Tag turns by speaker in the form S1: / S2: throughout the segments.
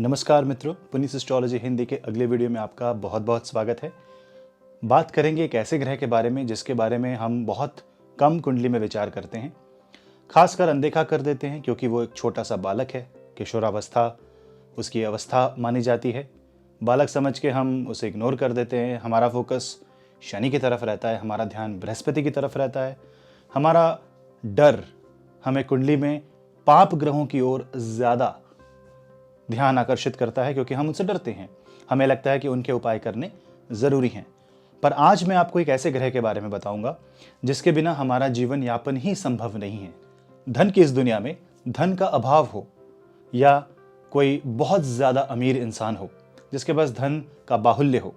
S1: नमस्कार मित्रों, पुनीत एस्ट्रोलॉजी हिंदी के अगले वीडियो में आपका बहुत बहुत स्वागत है। बात करेंगे एक ऐसे ग्रह के बारे में जिसके बारे में हम बहुत कम कुंडली में विचार करते हैं, खासकर अनदेखा कर देते हैं क्योंकि वो एक छोटा सा बालक है। किशोरावस्था उसकी अवस्था मानी जाती है। बालक समझ के हम उसे इग्नोर कर देते हैं। हमारा फोकस शनि की तरफ रहता है, हमारा ध्यान बृहस्पति की तरफ रहता है। हमारा डर हमें कुंडली में पाप ग्रहों की ओर ज़्यादा ध्यान आकर्षित करता है क्योंकि हम उनसे डरते हैं। हमें लगता है कि उनके उपाय करने ज़रूरी हैं। पर आज मैं आपको एक ऐसे ग्रह के बारे में बताऊंगा जिसके बिना हमारा जीवन यापन ही संभव नहीं है। धन की इस दुनिया में धन का अभाव हो या कोई बहुत ज़्यादा अमीर इंसान हो जिसके पास धन का बाहुल्य हो,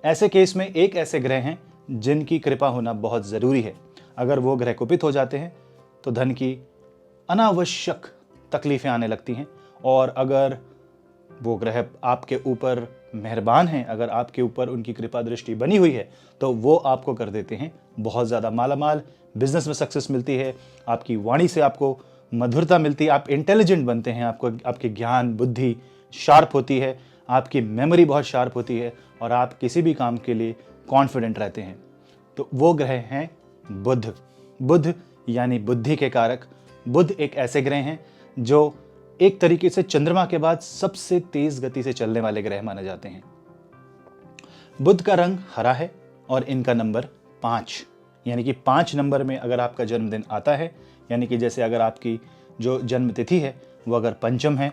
S1: ऐसे केस में एक ऐसे ग्रह हैं जिनकी कृपा होना बहुत ज़रूरी है। अगर वो ग्रह कुपित हो जाते हैं तो धन की अनावश्यक तकलीफ़ें आने लगती हैं, और अगर वो ग्रह आपके ऊपर मेहरबान हैं, अगर आपके ऊपर उनकी कृपा दृष्टि बनी हुई है, तो वो आपको कर देते हैं बहुत ज़्यादा मालामाल। बिजनेस में सक्सेस मिलती है, आपकी वाणी से आपको मधुरता मिलती है, आप इंटेलिजेंट बनते हैं, आपके ज्ञान बुद्धि शार्प होती है, आपकी मेमोरी बहुत शार्प होती है और आप किसी भी काम के लिए कॉन्फिडेंट रहते हैं। तो वो ग्रह हैं बुध। बुध यानी बुद्धि के कारक। बुध एक ऐसे ग्रह हैं जो एक तरीके से चंद्रमा के बाद सबसे तेज गति से चलने वाले ग्रह माने जाते हैं। बुध का रंग हरा है और इनका नंबर 5, यानी कि 5 नंबर में अगर आपका जन्मदिन आता है, यानी कि जैसे अगर आपकी जो जन्म तिथि है वो अगर पंचम है,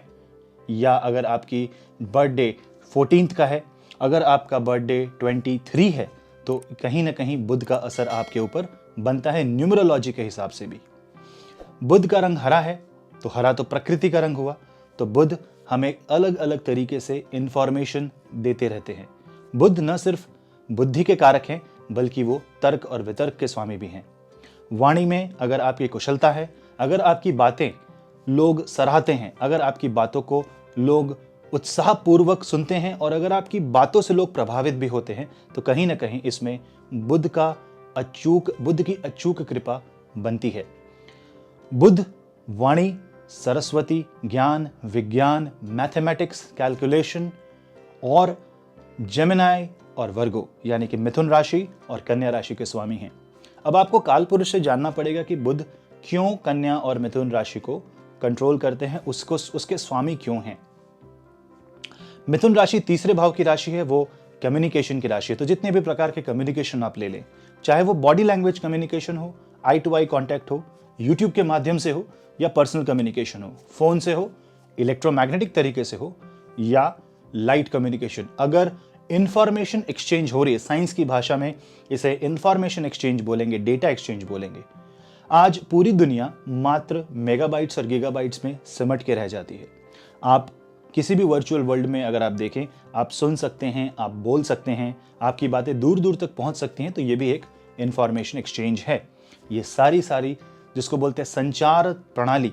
S1: या अगर आपकी बर्थडे 14 का है, अगर आपका बर्थडे 23 है, तो कहीं ना कहीं बुध का असर आपके ऊपर बनता है न्यूमरोलॉजी के हिसाब से भी। बुध का रंग हरा है तो हरा तो प्रकृति का रंग हुआ, तो बुध हमें अलग अलग तरीके से इंफॉर्मेशन देते रहते हैं। बुध न सिर्फ बुद्धि के कारक हैं बल्कि वो तर्क और वितर्क के स्वामी भी हैं। वाणी में अगर आपकी कुशलता है, अगर आपकी बातें लोग सराहते हैं, अगर आपकी बातों को लोग उत्साहपूर्वक सुनते हैं और अगर आपकी बातों से लोग प्रभावित भी होते हैं, तो कहीं ना कहीं इसमें बुध की अचूक कृपा बनती है। बुध वाणी, सरस्वती, ज्ञान, विज्ञान, मैथमेटिक्स, कैलकुलेशन और जेमिनाई और वर्गो यानी कि मिथुन राशि और कन्या राशि के स्वामी हैं। अब आपको काल पुरुष से जानना पड़ेगा कि बुध क्यों कन्या और मिथुन राशि को कंट्रोल करते हैं, उसके स्वामी क्यों हैं। मिथुन राशि तीसरे भाव की राशि है, वो कम्युनिकेशन की राशि है। तो जितने भी प्रकार के कम्युनिकेशन आप ले लें, चाहे वो बॉडी लैंग्वेज कम्युनिकेशन हो, आई टू आई कॉन्टैक्ट हो, यूट्यूब के माध्यम से हो, या पर्सनल कम्युनिकेशन हो, फोन से हो, इलेक्ट्रोमैग्नेटिक तरीके से हो, या लाइट कम्युनिकेशन, अगर इंफॉर्मेशन एक्सचेंज हो रही है, साइंस की भाषा में इसे इंफॉर्मेशन एक्सचेंज बोलेंगे, डेटा एक्सचेंज बोलेंगे। आज पूरी दुनिया मात्र मेगाबाइट्स और गीगाबाइट्स में सिमट के रह जाती है। आप किसी भी वर्चुअल वर्ल्ड में अगर आप देखें, आप सुन सकते हैं, आप बोल सकते हैं, आपकी बातें दूर दूर तक पहुंच सकती हैं, तो ये भी एक इंफॉर्मेशन एक्सचेंज है। ये सारी जिसको बोलते हैं संचार प्रणाली,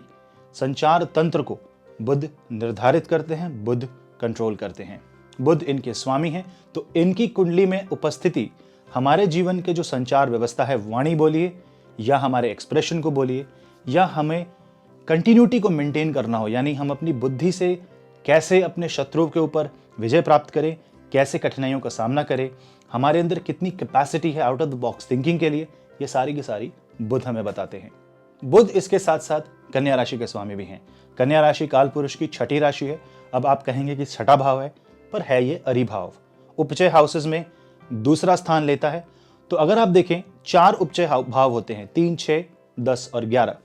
S1: संचार तंत्र को बुध निर्धारित करते हैं, बुध कंट्रोल करते हैं। बुध इनके स्वामी हैं, तो इनकी कुंडली में उपस्थिति हमारे जीवन के जो संचार व्यवस्था है, वाणी बोलिए या हमारे एक्सप्रेशन को बोलिए, या हमें कंटिन्यूटी को मेंटेन करना हो, यानी हम अपनी बुद्धि से कैसे अपने शत्रुओं के ऊपर विजय प्राप्त करें, कैसे कठिनाइयों का सामना करें, हमारे अंदर कितनी कैपेसिटी है out of the box thinking के लिए, ये सारी की सारी बुध हमें बताते हैं। बुध इसके साथ साथ कन्या राशि के स्वामी भी हैं। कन्या राशि काल पुरुष की छठी राशि है। अब आप कहेंगे कि छठा भाव है, पर है ये अरिभाव, उपचय हाउसेस में दूसरा स्थान लेता है। तो अगर आप देखें 4 उपचय भाव होते हैं, 3, 6, 10 और 11।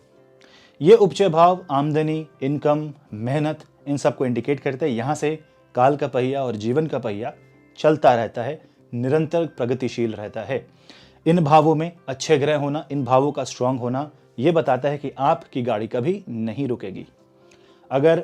S1: ये उपचय भाव आमदनी, इनकम, मेहनत, इन सबको इंडिकेट करते हैं। यहाँ से काल का पहिया और जीवन का पहिया चलता रहता है, निरंतर प्रगतिशील रहता है। इन भावों में अच्छे ग्रह होना, इन भावों का स्ट्रांग होना, ये बताता है कि आपकी गाड़ी कभी नहीं रुकेगी। अगर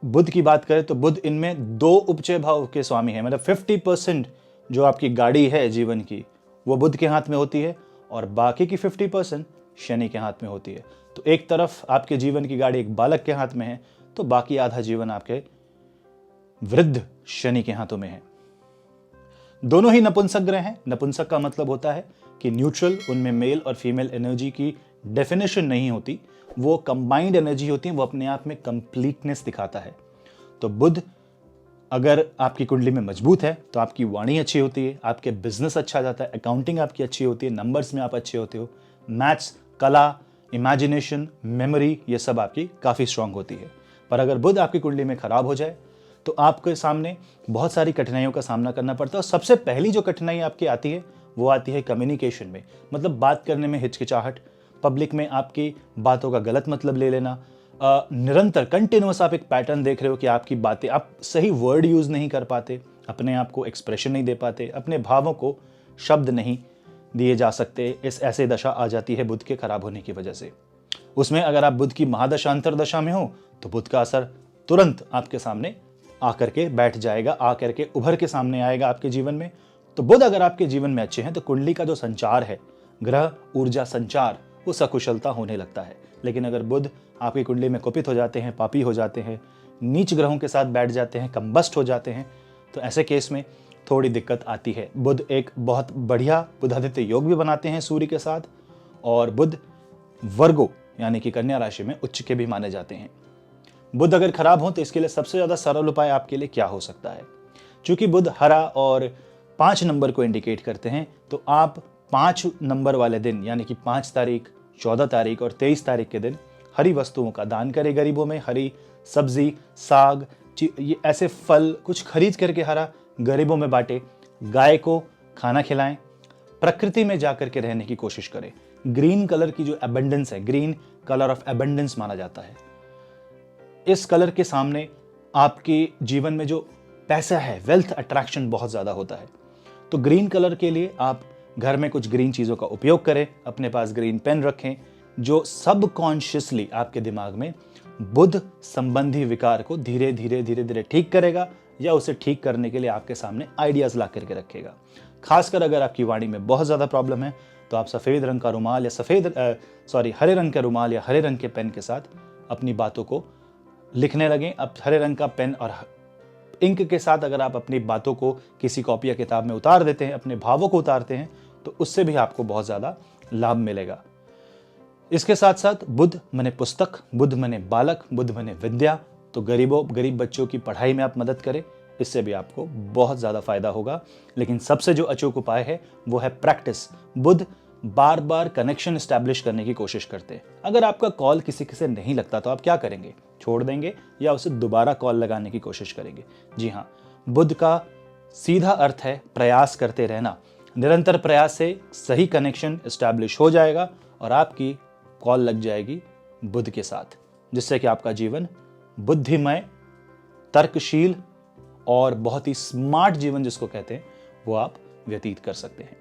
S1: बुध की बात करें तो बुध इनमें 2 उपचय भाव के स्वामी हैं, मतलब 50% जो आपकी गाड़ी है जीवन की वो बुध के हाथ में होती है और बाकी की 50% शनि के हाथ में होती है। तो एक तरफ आपके जीवन की गाड़ी एक बालक के हाथ में है, तो बाकी आधा जीवन आपके वृद्ध शनि के हाथों में है। दोनों ही नपुंसक ग्रह हैं। नपुंसक का मतलब होता है कि न्यूट्रल, उनमें मेल और फीमेल एनर्जी की डेफिनेशन नहीं होती, वो कंबाइंड एनर्जी होती है, वो अपने आप में कंप्लीटनेस दिखाता है। तो बुध अगर आपकी कुंडली में मजबूत है तो आपकी वाणी अच्छी होती है, आपके बिजनेस अच्छा जाता है, अकाउंटिंग आपकी अच्छी होती है, नंबर्स में आप अच्छे होते हो, मैथ्स, कला, इमेजिनेशन, मेमोरी, ये सब आपकी काफ़ी स्ट्रांग होती है। पर अगर बुध आपकी कुंडली में खराब हो जाए तो आपके सामने बहुत सारी कठिनाइयों का सामना करना पड़ता है। और सबसे पहली जो कठिनाई आपकी आती है वो आती है कम्युनिकेशन में, मतलब बात करने में हिचकिचाहट, पब्लिक में आपकी बातों का गलत मतलब ले लेना, निरंतर कंटिन्यूअस आप एक पैटर्न देख रहे हो कि आपकी बातें, आप सही वर्ड यूज़ नहीं कर पाते, अपने आप को एक्सप्रेशन नहीं दे पाते, अपने भावों को शब्द नहीं दिए जा सकते। इस ऐसे दशा आ जाती है बुध के खराब होने की वजह से। उसमें अगर आप बुध की महादशा अंतरदशा में हो तो बुध का असर तुरंत आपके सामने आकर के बैठ जाएगा, आकर के उभर के सामने आएगा आपके जीवन में। तो बुध अगर आपके जीवन में अच्छे हैं तो कुंडली का जो संचार है, ग्रह ऊर्जा संचार, वो सकुशलता होने लगता है। लेकिन अगर बुध आपकी कुंडली में कुपित हो जाते हैं, पापी हो जाते हैं, नीच ग्रहों के साथ बैठ जाते हैं, कंबस्ट हो जाते हैं, तो ऐसे केस में थोड़ी दिक्कत आती है। बुध एक बहुत बढ़िया बुधादित्य योग भी बनाते हैं सूर्य के साथ, और बुध वर्गो यानी कि कन्या राशि में उच्च के भी माने जाते हैं। बुध अगर खराब हो तो इसके लिए सबसे ज्यादा सरल उपाय आपके लिए क्या हो सकता है? क्योंकि बुध हरा और 5 नंबर को इंडिकेट करते हैं, तो आप 5 नंबर वाले दिन यानी कि 5 तारीख, 14 तारीख और 23 तारीख के दिन हरी वस्तुओं का दान करें गरीबों में। हरी सब्जी, साग, ये ऐसे फल कुछ खरीद करके हरा गरीबों में बांटे। गाय को खाना खिलाएं। प्रकृति में जाकर के रहने की कोशिश करें। ग्रीन कलर की जो एबंडेंस है, ग्रीन कलर ऑफ एबंडेंस माना जाता है, इस कलर के सामने आपके जीवन में जो पैसा है, वेल्थ अट्रैक्शन बहुत ज्यादा होता है। तो ग्रीन कलर के लिए आप घर में कुछ ग्रीन चीजों का उपयोग करें, अपने पास ग्रीन पेन रखें, जो सबकॉन्शियसली आपके दिमाग में बुध संबंधी विकार को धीरे धीरे धीरे धीरे ठीक करेगा, या उसे ठीक करने के लिए आपके सामने आइडियाज ला करके रखेगा। खासकर अगर आपकी वाणी में बहुत ज्यादा प्रॉब्लम है तो आप सफेद रंग का रुमाल या हरे रंग का रुमाल या हरे रंग के पेन के साथ अपनी बातों को लिखने लगें। अब हरे रंग का पेन और इंक के साथ अगर आप अपनी बातों को किसी कॉपी या किताब में उतार देते हैं, अपने भावों को उतारते हैं, तो उससे भी आपको बहुत ज्यादा लाभ मिलेगा। इसके साथ साथ बुध मने पुस्तक, बुध मने बालक, बुध मने विद्या, तो गरीब बच्चों की पढ़ाई में आप मदद करें, इससे भी आपको बहुत ज्यादा फायदा होगा। लेकिन सबसे जो अचूक उपाय है वो है प्रैक्टिस। बुध बार बार कनेक्शन एस्टैब्लिश करने की कोशिश करते हैं। अगर आपका कॉल किसी से नहीं लगता तो आप क्या करेंगे? छोड़ देंगे या उसे दोबारा कॉल लगाने की कोशिश करेंगे? जी हाँ, बुध का सीधा अर्थ है प्रयास करते रहना। निरंतर प्रयास से सही कनेक्शन एस्टैब्लिश हो जाएगा और आपकी कॉल लग जाएगी बुध के साथ, जिससे कि आपका जीवन बुद्धिमय, तर्कशील और बहुत ही स्मार्ट जीवन जिसको कहते हैं वो आप व्यतीत कर सकते हैं।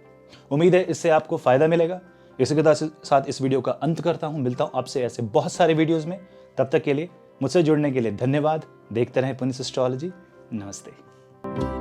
S1: उम्मीद है इससे आपको फायदा मिलेगा। इसी के साथ इस वीडियो का अंत करता हूं। मिलता हूं आपसे ऐसे बहुत सारे वीडियोस में। तब तक के लिए मुझसे जुड़ने के लिए धन्यवाद। देखते रहें पुनिस एस्ट्रोलॉजी। नमस्ते।